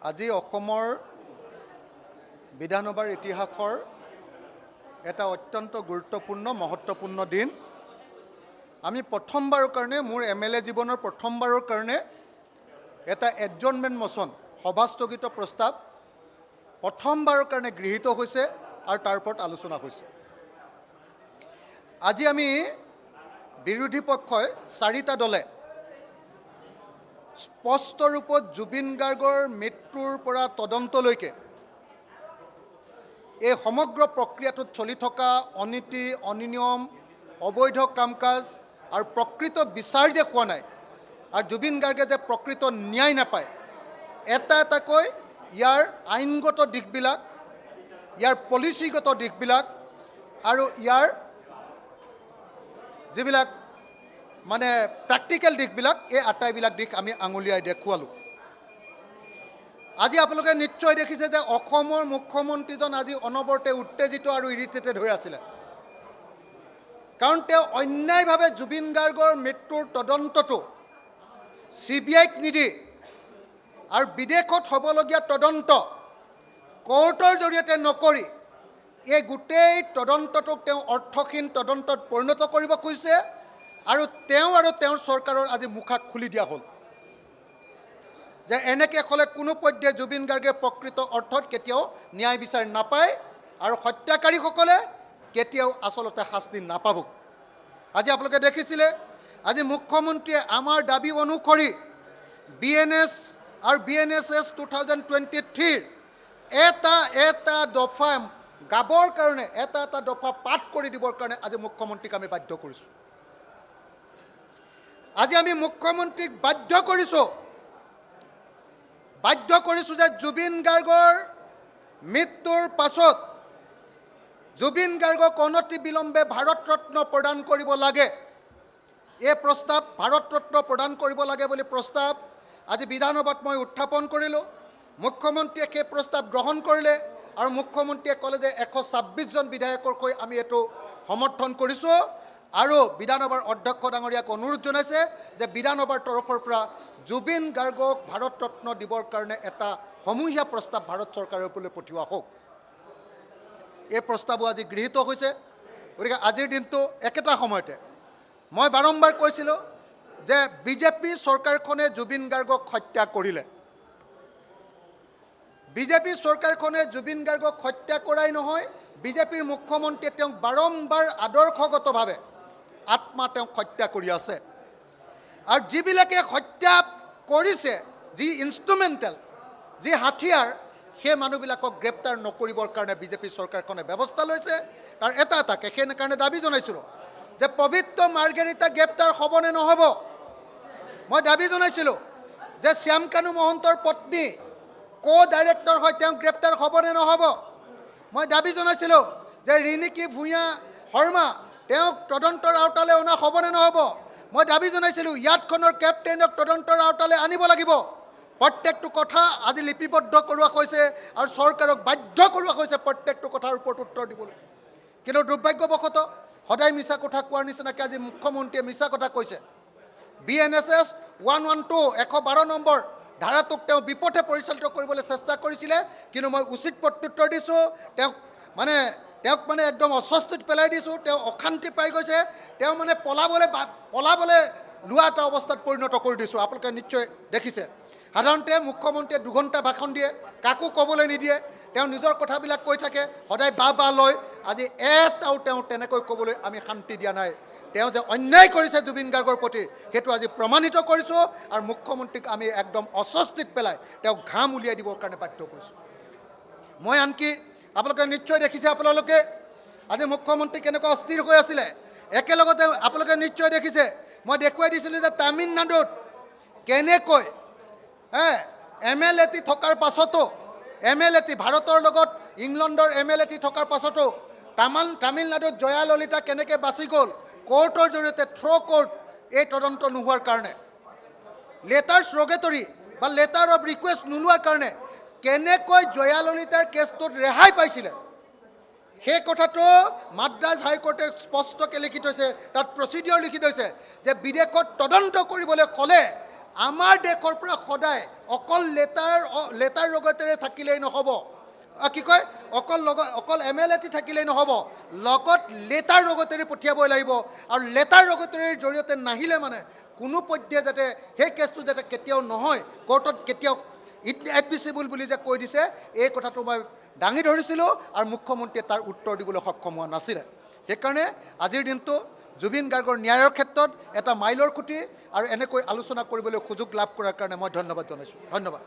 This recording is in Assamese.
আজি অসমৰ বিধানসভাৰ ইতিহাসৰ এটা অত্যন্ত গুৰুত্বপূৰ্ণ মহত্বপূৰ্ণ দিন। আমি প্ৰথমবাৰৰ কাৰণে মোৰ MLA জীৱনৰ প্ৰথমবাৰৰ কাৰণে এটা এডজৰ্ণমেণ্ট মোচন সভাস্থগিত প্ৰস্তাৱ প্ৰথমবাৰৰ কাৰণে গৃহীত হৈছে আৰু তাৰ ওপৰত আলোচনা হৈছে। আজি আমি বিৰোধী পক্ষই চাৰিটা দলে স্পষ্ট ৰূপত জুবিন গাৰ্গৰ মৃত্যুৰ পৰা তদন্তলৈকে এই সমগ্ৰ প্ৰক্ৰিয়াটোত চলি থকা অনীতি অনিয়ম অবৈধ কাম কাজ আৰু প্ৰকৃত বিচাৰ যে হোৱা নাই আৰু জুবিন গাৰ্গে যে প্ৰকৃত ন্যায় নাপায়, এটা এটাকৈ ইয়াৰ আইনগত দিশবিলাক, ইয়াৰ পলিচিগত দিশবিলাক আৰু ইয়াৰ যিবিলাক মানে প্ৰেক্টিকেল দিশবিলাক, এই আটাইবিলাক দিশ আমি আঙুলিয়াই দেখুৱালোঁ। আজি আপোনালোকে নিশ্চয় দেখিছে যে অসমৰ মুখ্যমন্ত্ৰীজন আজি অনবৰতে উত্তেজিত আৰু ইৰিটেটেড হৈ আছিলে, কাৰণ তেওঁ অন্যায়ভাৱে জুবিন গাৰ্গৰ মৃত্যুৰ তদন্তটো CBIক নিদি আৰু বিদেশত হ'বলগীয়া তদন্ত কোৰ্টৰ জৰিয়তে নকৰি এই গোটেই তদন্তটোক তেওঁ অৰ্থহীন তদন্তত পৰিণত কৰিব খুজিছে আৰু তেওঁৰ চৰকাৰৰ আজি মুখা খুলি দিয়া হ'ল যে এনেকৈ হ'লে কোনো পধ্যে জুবিন গাৰ্গে প্ৰকৃত অৰ্থত কেতিয়াও ন্যায় বিচাৰ নাপায় আৰু হত্যাকাৰীসকলে কেতিয়াও আচলতে শাস্তি নাপাব। আজি আপোনালোকে দেখিছিলে আজি মুখ্যমন্ত্ৰীয়ে আমাৰ দাবী অনুসৰি BNS আৰু BNSS 2023 এটা দফা গাবৰ কাৰণে এটা দফা পাঠ কৰি দিবৰ কাৰণে আজি মুখ্যমন্ত্ৰীক আমি বাধ্য কৰিছোঁ। আজি আমি মুখ্যমন্ত্ৰীক বাধ্য কৰিছোঁ যে জুবিন গাৰ্গৰ মৃত্যুৰ পাছত জুবিন গাৰ্গক অনতি বিলম্বে ভাৰত ৰত্ন প্ৰদান কৰিব লাগে। এই প্ৰস্তাৱ ভাৰত ৰত্ন প্ৰদান কৰিব লাগে বুলি প্ৰস্তাৱ আজি বিধানসভাত মই উত্থাপন কৰিলোঁ। মুখ্যমন্ত্ৰীয়ে সেই প্ৰস্তাৱ গ্ৰহণ কৰিলে আৰু মুখ্যমন্ত্ৰীয়ে ক'লে যে 126জন বিধায়কৰ হৈ আমি এইটো সমৰ্থন কৰিছোঁ আৰু বিধানসভাৰ অধ্যক্ষ ডাঙৰীয়াক অনুৰোধ জনাইছে যে বিধানসভাৰ তৰফৰ পৰা জুবিন গাৰ্গক ভাৰত ৰত্ন দিবৰ কাৰণে এটা সমূহীয়া প্ৰস্তাৱ ভাৰত চৰকাৰৰ ওপৰলৈ পঠিওৱা হওক। এই প্ৰস্তাৱো আজি গৃহীত হৈছে। গতিকে আজিৰ দিনটো একেটা সময়তে মই বাৰম্বাৰ কৈছিলোঁ যে বিজেপি চৰকাৰখনে জুবিন গাৰ্গক হত্যা কৰিলে। বিজেপি চৰকাৰখনে জুবিন গাৰ্গক হত্যা কৰাই নহয়, বিজেপিৰ মুখ্যমন্ত্ৰীয়ে তেওঁক বাৰম্বাৰ আদৰ্শগতভাৱে তেওঁক হত্যা কৰি আছে আৰু যিবিলাকে হত্যা কৰিছে, যি ইনষ্ট্ৰুমেণ্টেল, যি হাথিয়াৰ, সেই মানুহবিলাকক গ্ৰেপ্তাৰ নকৰিবৰ কাৰণে বিজেপি চৰকাৰখনে ব্যৱস্থা লৈছে। আৰু এটাকে সেইকাৰণে দাবী জনাইছিলোঁ যে পবিত্ৰ মাৰ্ঘেৰিটা গ্ৰেপ্তাৰ হ'বনে নহ'ব। মই দাবী জনাইছিলোঁ যে শ্যামকানু মহন্তৰ পত্নী ডাইৰেক্টৰ হয়, তেওঁ গ্ৰেপ্তাৰ হ'বনে নহ'ব। মই দাবী জনাইছিলোঁ যে ৰিণিকী ভূঞা শৰ্মা তেওঁক তদন্তৰ আওতালৈ অনা হ'বনে নহ'ব। মই দাবী জনাইছিলোঁ ইয়াতখনৰ কেপ্টেইনক তদন্তৰ আওতালৈ আনিব লাগিব। প্ৰত্যেকটো কথা আজি লিপিবদ্ধ কৰোৱা হৈছে আৰু চৰকাৰক বাধ্য কৰোৱা হৈছে প্ৰত্যেকটো কথাৰ ওপৰত উত্তৰ দিবলৈ। কিন্তু দুৰ্ভাগ্যবশতঃ সদায় মিছা কথা কোৱাৰ নিচিনাকৈ আজি মুখ্যমন্ত্ৰীয়ে মিছা কথা কৈছে। BNSS 112 নম্বৰ ধাৰাটোক তেওঁ বিপথে পৰিচালিত কৰিবলৈ চেষ্টা কৰিছিলে, কিন্তু মই উচিত প্ৰত্যুত্তৰ দিছোঁ। তেওঁক মানে একদম অস্বস্তিত পেলাই দিছোঁ। তেওঁ অশান্তি পাই গৈছে, তেওঁ মানে পলাবলৈ লোৱা এটা অৱস্থাত পৰিণত কৰি দিছোঁ। আপোনালোকে নিশ্চয় দেখিছে। সাধাৰণতে মুখ্যমন্ত্ৰীয়ে 2 ঘণ্টা ভাষণ দিয়ে, কাকো ক'বলৈ নিদিয়ে, তেওঁ নিজৰ কথাবিলাক কৈ থাকে, সদায় বা লয়। আজি এটাও তেওঁ তেনেকৈ ক'বলৈ আমি শান্তি দিয়া নাই। তেওঁ যে অন্যায় কৰিছে জুবিন গাৰ্গৰ প্ৰতি, সেইটো আজি প্ৰমাণিত কৰিছোঁ আৰু মুখ্যমন্ত্ৰীক আমি একদম অস্বস্তিত পেলাই তেওঁক ঘাম উলিয়াই দিবৰ কাৰণে বাধ্য কৰিছোঁ। মই আনকি আপোনালোকে নিশ্চয় দেখিছে, আপোনালোকে আজি মুখ্যমন্ত্ৰী কেনেকুৱা অস্থিৰ হৈ আছিলে। একেলগতে আপোনালোকে নিশ্চয় দেখিছে, মই দেখুৱাই দিছিলোঁ যে তামিলনাডুত কেনেকৈ MLA থকাৰ পাছতো, MLA ভাৰতৰ লগত ইংলেণ্ডৰ MLA থকাৰ পাছতো তামিলনাডুত জয়া ললিতা কেনেকৈ বাচি গ'ল কোৰ্টৰ জৰিয়তে, কোৰ্ট এই তদন্ত নোহোৱাৰ কাৰণে, লেটাৰ্ছ ৰগেটৰী বা লেটাৰ অফ ৰিকুৱেষ্ট নোলোৱাৰ কাৰণে কেনেকৈ জয়া ললিতাৰ কেছটোত ৰেহাই পাইছিলে, সেই কথাটো মাদ্ৰাজ হাইকোৰ্টে স্পষ্টকৈ লিখি থৈছে। তাত প্ৰচিডিঅ'ৰ লিখি থৈছে যে বিদেশত তদন্ত কৰিবলৈ হ'লে আমাৰ দেশৰ পৰা সদায় অকল লেটাৰ ৰগতেৰে থাকিলেই নহ'ব, কি কয় অকল MLA থাকিলেই নহ'ব, লগত লেটাৰ ৰগতেৰে পঠিয়াবই লাগিব। আৰু লেটাৰ ৰগতেৰে জৰিয়তে নাহিলে মানে কোনো পধ্যে যাতে সেই কেছটো যাতে কেতিয়াও নহয়, কোৰ্টত কেতিয়াও এডমিছিবল বুলি যে কৈ দিছে, এই কথাটো মই দাঙি ধৰিছিলোঁ আৰু মুখ্যমন্ত্ৰীয়ে তাৰ উত্তৰ দিবলৈ সক্ষম হোৱা নাছিলে। সেইকাৰণে আজিৰ দিনটো জুবিন গাৰ্গৰ ন্যায়ৰ ক্ষেত্ৰত এটা মাইলৰ খুঁটি আৰু এনেকৈ আলোচনা কৰিবলৈ সুযোগ লাভ কৰাৰ কাৰণে মই ধন্যবাদ জনাইছোঁ। ধন্যবাদ।